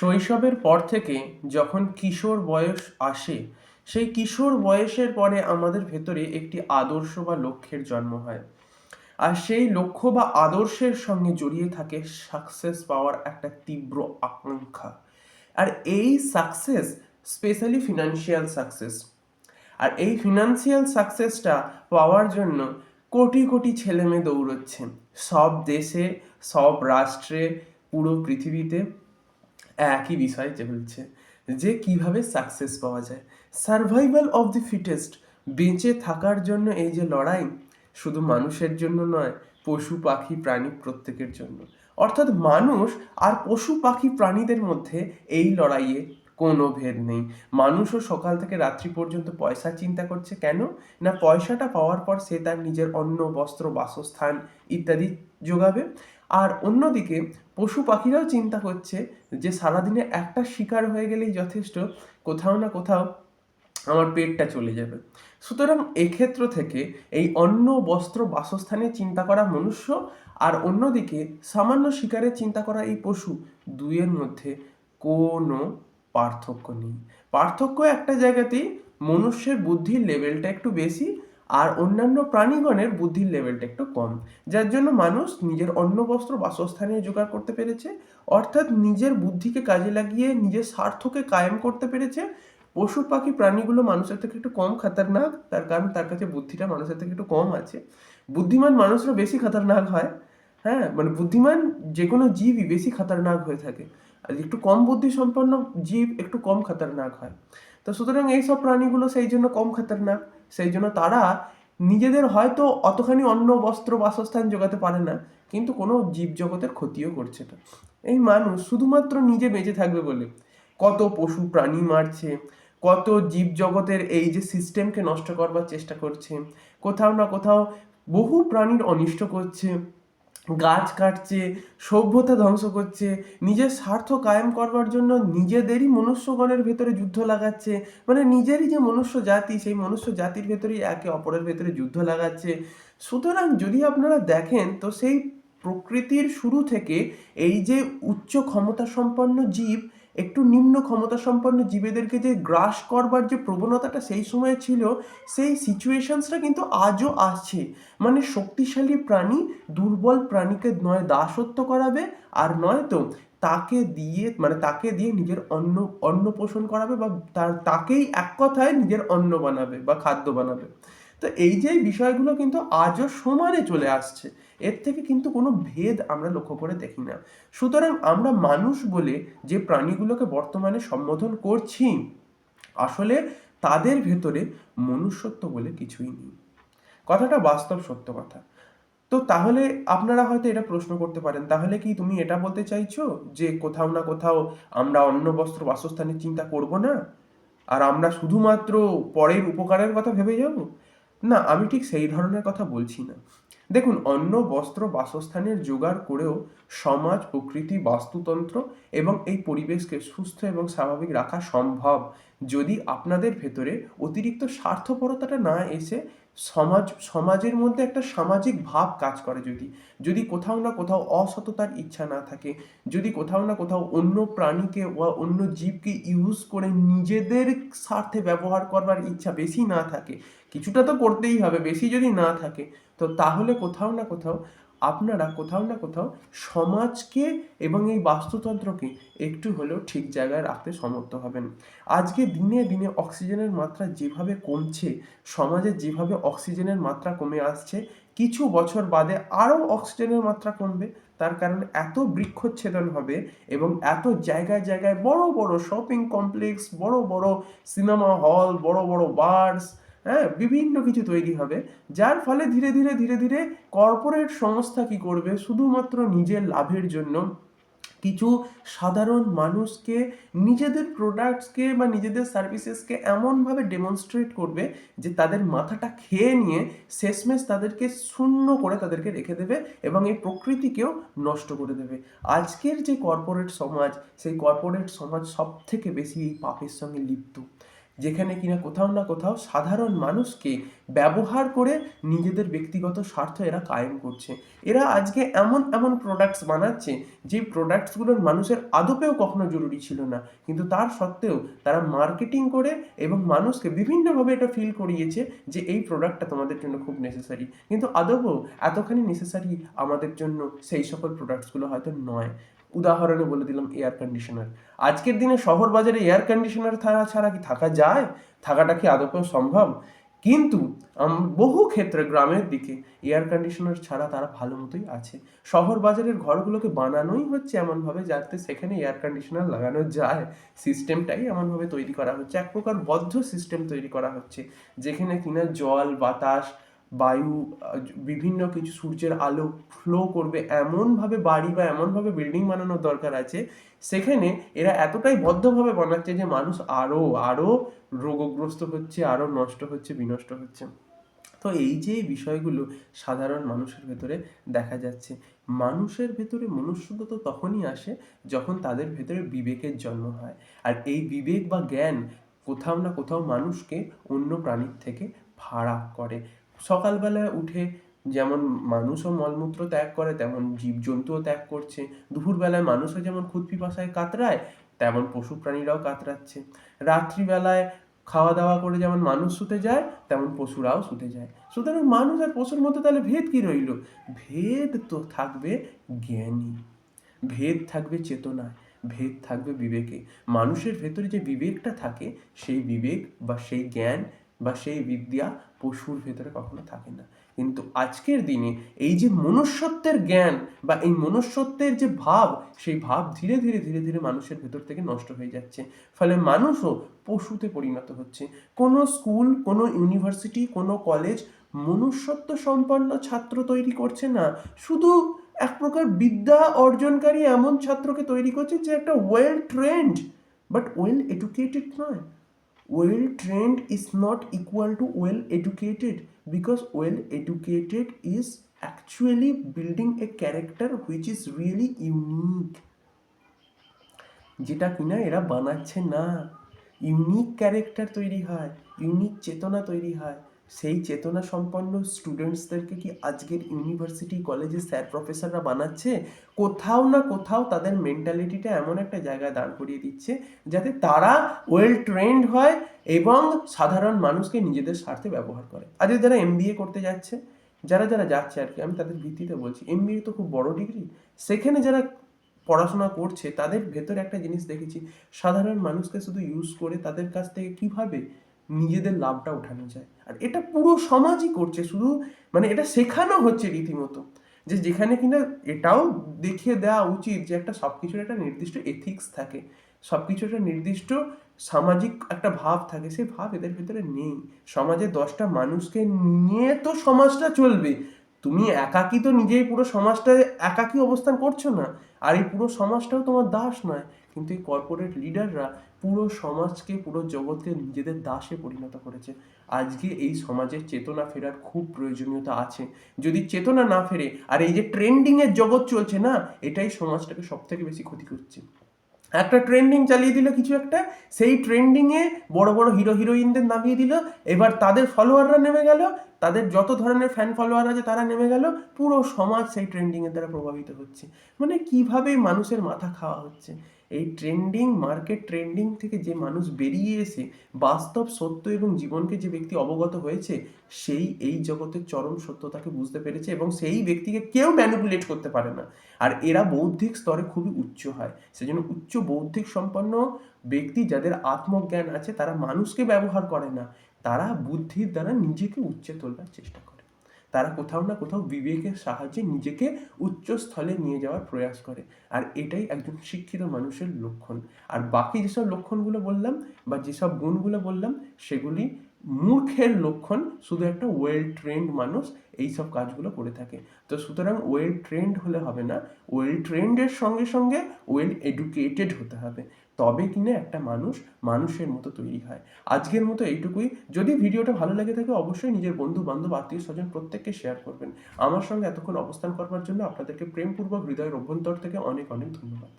শৈশবের পর থেকে যখন কিশোর বয়স আসে, সেই কিশোর বয়সের পরে আমাদের ভেতরে একটি আদর্শ বা লক্ষ্যের জন্ম হয়। আর সেই লক্ষ্য বা আদর্শের সঙ্গে জড়িয়ে থাকে সাকসেস পাওয়ার একটা তীব্র আকাঙ্ক্ষা। আর এই সাকসেস স্পেশালি ফিনান্সিয়াল সাকসেস। আর এই ফিনান্সিয়াল সাকসেসটা পাওয়ার জন্য কোটি কোটি ছেলে মেয়ে দৌড়চ্ছে সব দেশে, সব রাষ্ট্রে, পুরো পৃথিবীতে একই বিষয় চলছে যে কিভাবে সাকসেস পাওয়া যায়। সার্ভাইভাল অফ দি ফিটেস্ট, বেঁচে থাকার জন্য এই যে লড়াই, শুধু মানুষের জন্য নয়, পশু পাখি প্রাণী প্রত্যেকের জন্য। অর্থাৎ মানুষ আর পশু পাখি প্রাণীদের মধ্যে এই লড়াইয়ে কোনো ভেদ নেই। মানুষও সকাল থেকে রাত্রি পর্যন্ত পয়সা চিন্তা করছে, কেন না পয়সাটা পাওয়ার পর সে তার নিজের অন্ন, বস্ত্র, বাসস্থান ইত্যাদি যোগাবে। আর অন্যদিকে পশু পাখিরাও চিন্তা করছে যে সারাদিনে একটা শিকার হয়ে গেলেই যথেষ্ট, কোথাও না কোথাও আমার পেটটা চলে যাবে। সুতরাং এক্ষেত্র থেকে এই অন্ন, বস্ত্র, বাসস্থানের চিন্তা করা মনুষ্য, আর অন্যদিকে সামান্য শিকারের চিন্তা করা এই পশু, দুইয়ের মধ্যে কোনো পার্থক্য নেই। পার্থক্য একটা জায়গাতেই, মনুষ্যের বুদ্ধির লেভেলটা একটু বেশি আর অন্যান্য প্রাণীগণের বুদ্ধির লেভেলটা একটু কম, যার জন্য মানুষ নিজের অন্ন, বস্ত্র, বাসস্থানে জোগাড় করতে পেরেছে, অর্থাৎ নিজের বুদ্ধিকে কাজে লাগিয়ে নিজের স্বার্থকে কায়েম করতে পেরেছে। পশু পাখি প্রাণীগুলো মানুষের থেকে একটু কম খাতারনাক, তার কারণ তার কাছে বুদ্ধিটা মানুষের থেকে একটু কম আছে। বুদ্ধিমান মানুষরা বেশি খাতারনাক হয়। হ্যাঁ, মানে বুদ্ধিমান যে কোনো জীবই বেশি খাতারনাক হয়ে থাকে, আর একটু কম বুদ্ধি সম্পন্ন জীব একটু কম খাতারনাক হয়। তো সুতরাং এইসব প্রাণীগুলো সেই জন্য কম খাতারনাক, সেই জন্য তারা নিজেদের হয়তো অতখানি অন্ন, বস্ত্র, বাসস্থান জোগাতে পারে না, কিন্তু কোনো জীবজগতের ক্ষতিও করছে না। এই মানুষ শুধুমাত্র নিজে বেঁচে থাকবে বলে কত পশু প্রাণী মারছে, কত জীবজগতের এই যে সিস্টেমকে নষ্ট করবার চেষ্টা করছে, কোথাও না কোথাও বহু প্রাণীর অনিষ্ট করছে, গাছ কাটছে, সভ্যতা ধ্বংস করছে, নিজের স্বার্থ কায়েম করবার জন্য নিজেদেরই মনুষ্যগণের ভেতরে যুদ্ধ লাগাচ্ছে। মানে নিজেরই যে মনুষ্য জাতি, সেই মনুষ্য জাতির ভেতরেই একে অপরের ভেতরে যুদ্ধ লাগাচ্ছে। সুতরাং যদি আপনারা দেখেন তো সেই প্রকৃতির শুরু থেকে এই যে উচ্চ ক্ষমতা সম্পন্ন জীব একটু নিম্ন ক্ষমতা সম্পন্ন জীবেদেরকে যে গ্রাস করবার যে প্রবণতাটা সেই সময় ছিল, সেই সিচুয়েশনসটা কিন্তু আজও আছে। মানে শক্তিশালী প্রাণী দুর্বল প্রাণীকে নয় দাসত্ব করাবে, আর নয়তো তাকে দিয়ে নিজের অন্ন পোষণ করাবে, বা তাকেই এক কথায় নিজের অন্ন বানাবে বা খাদ্য বানাবে। তো এই যে বিষয়গুলো কিন্তু আজও সমানে চলে আসছে, এর থেকে কিন্তু কোনো ভেদ আমরা লক্ষ্য করে দেখি না। সুতরাং আমরা মানুষ বলে যে প্রাণীগুলোকে বর্তমানে সম্বোধন করছি, আসলে তাদের ভেতরে মনুষ্যত্ব বলে কিছুই নেই। কথাটা বাস্তব সত্য কথা। তো তাহলে আপনারা হয়তো এটা প্রশ্ন করতে পারেন, তাহলে কি তুমি এটা বলতে চাইছো যে কোথাও না কোথাও আমরা অন্ন, বস্ত্র, বাসস্থানের চিন্তা করব না, আর আমরা শুধুমাত্র পরের উপকারের কথা ভেবে যাব? না, আমি ঠিক সেই ধরনের কথা বলছি না। দেখুন, অন্ন, বস্ত্র, বাসস্থানের জোগাড় করেও সমাজ, প্রকৃতি, বাস্তুতন্ত্র এবং এই পরিবেশকে সুস্থ এবং স্বাভাবিক রাখা সম্ভব, যদি আপনাদের ভেতরে অতিরিক্ত স্বার্থপরতাটা না এসে সমাজের মধ্যে একটা সামাজিক ভাব কাজ করে, যদি কোথাও না কোথাও অসততার ইচ্ছা না থাকে, যদি কোথাও না কোথাও অন্য প্রাণীকে বা অন্য জীবকে ইউজ করে নিজেদের স্বার্থে ব্যবহার করবার ইচ্ছা বেশি না থাকে, কিছুটা তো করতেই হবে, বেশি যদি না থাকে, তো তাহলে কোথাও না কোথাও আপনারা কোথাও না কোথাও সমাজকে এবং এই বাস্তুতন্ত্রকে একটু হলেও ঠিক জায়গায় রাখতে সমর্থ হবেন। আজকে দিনে দিনে অক্সিজেনের মাত্রা যেভাবে কমছে, সমাজে যেভাবে অক্সিজেনের মাত্রা কমে আসছে, কিছু বছর বাদে আরও অক্সিজেনের মাত্রা কমবে। তার কারণ এত বৃক্ষচ্ছেদন হবে এবং এত জায়গায় জায়গায় বড় বড় শপিং কমপ্লেক্স, বড় বড় সিনেমা হল, বড় বড় বার্স, হ্যাঁ, বিভিন্ন কিছু তৈরি হবে, যার ফলে ধীরে ধীরে ধীরে ধীরে কর্পোরেট সংস্থা কি করবে, শুধুমাত্র নিজের লাভের জন্য কিছু সাধারণ মানুষকে নিজেদের প্রোডাক্টসকে বা নিজেদের সার্ভিসেসকে এমনভাবে ডেমনস্ট্রেট করবে যে তাদের মাথাটা খেয়ে নিয়ে শেষমেশ তাদেরকে শূন্য করে তাদেরকে রেখে দেবে এবং এই প্রকৃতিকেও নষ্ট করে দেবে। আজকের যে কর্পোরেট সমাজ, সেই কর্পোরেট সমাজ সব থেকে বেশি এই পাপের সঙ্গে লিপ্ত। যেখানে কিনা কোথাও না কোথাও সাধারণ মানুষকে ব্যবহার করে নিজেদের ব্যক্তিগত স্বার্থ এরা কায়েম করছে। এরা আজকে এমন এমন প্রোডাক্টস বানাচ্ছে যে প্রোডাক্টসগুলোর মানুষের আদপেও কখনো জরুরি ছিল না, কিন্তু তার সত্ত্বেও তারা মার্কেটিং করে এবং মানুষকে বিভিন্নভাবে এটা ফিল করিয়েছে যে এই প্রোডাক্টটা তোমাদের জন্য খুব নেসেসারি, কিন্তু আদপও এতখানি নেসেসারি আমাদের জন্য সেই সকল প্রোডাক্টসগুলো হয়তো নয়। উদাহরণে বলে দিলাম এয়ার কন্ডিশনার। আজকের দিনে শহর বাজারে এয়ার কন্ডিশনার ছাড়া কি থাকা যায়? থাকাটা কি আদপেও সম্ভব? কিন্তু বহু ক্ষেত্রে গ্রামের দিকে এয়ার কন্ডিশনার ছাড়া তারা ভালো মতোই আছে। শহর বাজারের ঘরগুলোকে বানানোই হচ্ছে এমনভাবে যাতে সেখানে এয়ার কন্ডিশনার লাগানো যায়। সিস্টেমটাই এমনভাবে তৈরি করা হচ্ছে, এক প্রকার বদ্ধ সিস্টেম তৈরি করা হচ্ছে, যেখানে কিনা জল, বাতাস, বায়ু, বিভিন্ন কিছু সূর্যের আলো ফ্লো করবে এমনভাবে বাড়ি বা এমনভাবে বিল্ডিং বানানোর দরকার আছে, সেখানে এরা এতটাই বদ্ধভাবে বানাচ্ছে যে মানুষ আরও আরও রোগগ্রস্ত হচ্ছে, আরও নষ্ট হচ্ছে, বিনষ্ট হচ্ছে। তো এই যে বিষয়গুলো সাধারণ মানুষের ভেতরে দেখা যাচ্ছে, মানুষের ভেতরে মনুষ্যত্ব তো তখনই আসে যখন তাদের ভেতরে বিবেকের জন্ম হয়। আর এই বিবেক বা জ্ঞান কোথাও না কোথাও মানুষকে অন্য প্রাণীর থেকে ফারাক করে। সকালবেলায় উঠে যেমন মানুষও মলমূত্র ত্যাগ করে, তেমন জীবজন্তুও ত্যাগ করছে। দুপুরবেলায় মানুষও যেমন ক্ষুধ পিপাসায় কাতরায়, তেমন পশু প্রাণীরাও কাতরাচ্ছে। রাত্রিবেলায় খাওয়া দাওয়া করে যেমন মানুষ শুতে যায়, তেমন পশুরাও শুতে যায়। সুতরাং মানুষ আর পশুর মধ্যে তাহলে ভেদ কি রইল? ভেদ তো থাকবে জ্ঞানী, ভেদ থাকবে চেতনায়, ভেদ থাকবে বিবেকে। মানুষের ভেতরে যে বিবেকটা থাকে, সেই বিবেক বা সেই জ্ঞান বা সেই বিদ্যা পশুর ভেতরে কখনো থাকে না। কিন্তু আজকের দিনে এই যে মনুষ্যত্বের জ্ঞান বা এই মনুষ্যত্বের যে ভাব, সেই ভাব ধীরে ধীরে ধীরে ধীরে মানুষের ভেতর থেকে নষ্ট হয়ে যাচ্ছে। ফলে মানুষও পশুতে পরিণত হচ্ছে। কোনো স্কুল, কোনো ইউনিভার্সিটি, কোনো কলেজ মনুষ্যত্ব সম্পন্ন ছাত্র তৈরি করছে না, শুধু এক প্রকার বিদ্যা অর্জনকারী এমন ছাত্রকে তৈরি করছে যে একটা well trained but well educated নয়। Well trained is not equal to well educated, because well educated is actually building a character which is really unique, যেটা কিনা এরা বানাচ্ছে না। ইউনিক ক্যারেক্টার তৈরি হয়, ইউনিক চেতনা তৈরি হয়। সেই চেতনা সম্পন্ন স্টুডেন্টসদেরকে কি আজকের ইউনিভার্সিটি, কলেজের স্যার প্রফেসররা বানাচ্ছে? কোথাও না কোথাও তাদের মেন্টালিটিটা এমন একটা জায়গায় দাঁড় করিয়ে দিচ্ছে যাতে তারা ওয়েল ট্রেন্ড হয় এবং সাধারণ মানুষকে নিজেদের স্বার্থে ব্যবহার করে। আজকে যারা এমবিএ করতে যাচ্ছে, যারা যারা যাচ্ছে আর কি, আমি তাদের ভিত্তিতে বলছি, এমবিএ তো খুব বড় ডিগ্রি। সেখানে যারা পড়াশোনা করছে তাদের ভেতরে একটা জিনিস দেখেছি, সাধারণ মানুষকে শুধু ইউজ করে তাদের কাছ থেকে কিভাবে নিজেদের লাভটা ওঠানো যায়। আর এটা পুরো সমাজই করছে, শুধু মানে এটা শেখানো হচ্ছে রীতিমতো, যে যেখানে কিনা এটাও দেখিয়ে দেওয়া উচিত যে একটা সবকিছুর একটা নির্দিষ্ট এথিক্স থাকে, সবকিছু একটা নির্দিষ্ট সামাজিক একটা ভাব থাকে, সেই ভাব এদের ভেতরে নেই। সমাজে 10টা মানুষকে নিয়ে তো সমাজটা চলবে, তুমি একাকী তো নিজেই পুরো সমাজটায় একাকী অবস্থান করছো না, আর এই পুরো সমাজটাও তোমার দাস নয়। কিন্তু এই কর্পোরেট লিডাররা পুরো সমাজকে, পুরো জগৎকে নিজেদের দাসে পরিণত করেছে। আজকে এই সমাজের চেতনা ফেরার খুব প্রয়োজনীয়তা আছে। যদি চেতনা না ফেরে আর এই যে ট্রেন্ডিংয়ের জগৎ চলছে না, এটাই সমাজটাকে সব থেকে বেশি ক্ষতি করছে। একটা ট্রেন্ডিং চালিয়ে দিল কিছু একটা, সেই ট্রেন্ডিংয়ে বড় বড় হিরো হিরোইনদের নামিয়ে দিল, এবার তাদের ফলোয়াররা নেমে গেল, তাদের যত ধরনের ফ্যান ফলোয়ার আছে তারা নেমে গেল, পুরো সমাজ সেই ট্রেন্ডিংয়ের দ্বারা প্রভাবিত হচ্ছে। মানে কিভাবে মানুষের মাথা খাওয়া হচ্ছে। এই ট্রেন্ডিং, মার্কেট ট্রেন্ডিং থেকে যে মানুষ বেরিয়ে এসে বাস্তব সত্য এবং জীবনকে যে ব্যক্তি অবগত হয়েছে, সেই এই জগতের চরম সত্যতাকে বুঝতে পেরেছে এবং সেই ব্যক্তিকে কেউ ম্যানিপুলেট করতে পারে না। আর এরা বৌদ্ধিক স্তরে খুবই উচ্চ হয়, সেজন্য উচ্চ বৌদ্ধিক সম্পন্ন ব্যক্তি যাদের আত্মজ্ঞান আছে তারা মানুষকে ব্যবহার করে না, তারা বুদ্ধির দ্বারা নিজেকে উচ্চে তোলবার চেষ্টা করে। তারা কোথাও না কোথাও বিবেকের সাহায্যে নিজেকে উচ্চ স্থলে নিয়ে যাওয়ার প্রয়াস করে। আর এটাই একজন শিক্ষিত মানুষের লক্ষণ। আর বাকি যেসব লক্ষণগুলো বললাম বা যেসব গুণগুলো বললাম, সেগুলি মূর্খের লক্ষণ। শুধু একটা ওয়েল ট্রেন্ড মানুষ এইসব কাজগুলো করে থাকে। তো সুতরাং ওয়েল ট্রেন্ড হলে হবে না, ওয়েল ট্রেন্ডের সঙ্গে সঙ্গে ওয়েল এডুকেটেড হতে হবে, তবে কিনা একটা মানুষ মানুষের মতো তৈরি হয়। আজকের মতো এইটুকুই। যদি ভিডিওটা ভালো লেগে থাকে অবশ্যই নিজের বন্ধু বান্ধব আত্মীয় স্বজন প্রত্যেককে শেয়ার করবেন। আমার সঙ্গে এতক্ষণ অবস্থান করবার জন্য আপনাদেরকে প্রেমপূর্বক হৃদয়ের অভ্যন্তর থেকে অনেক অনেক ধন্যবাদ।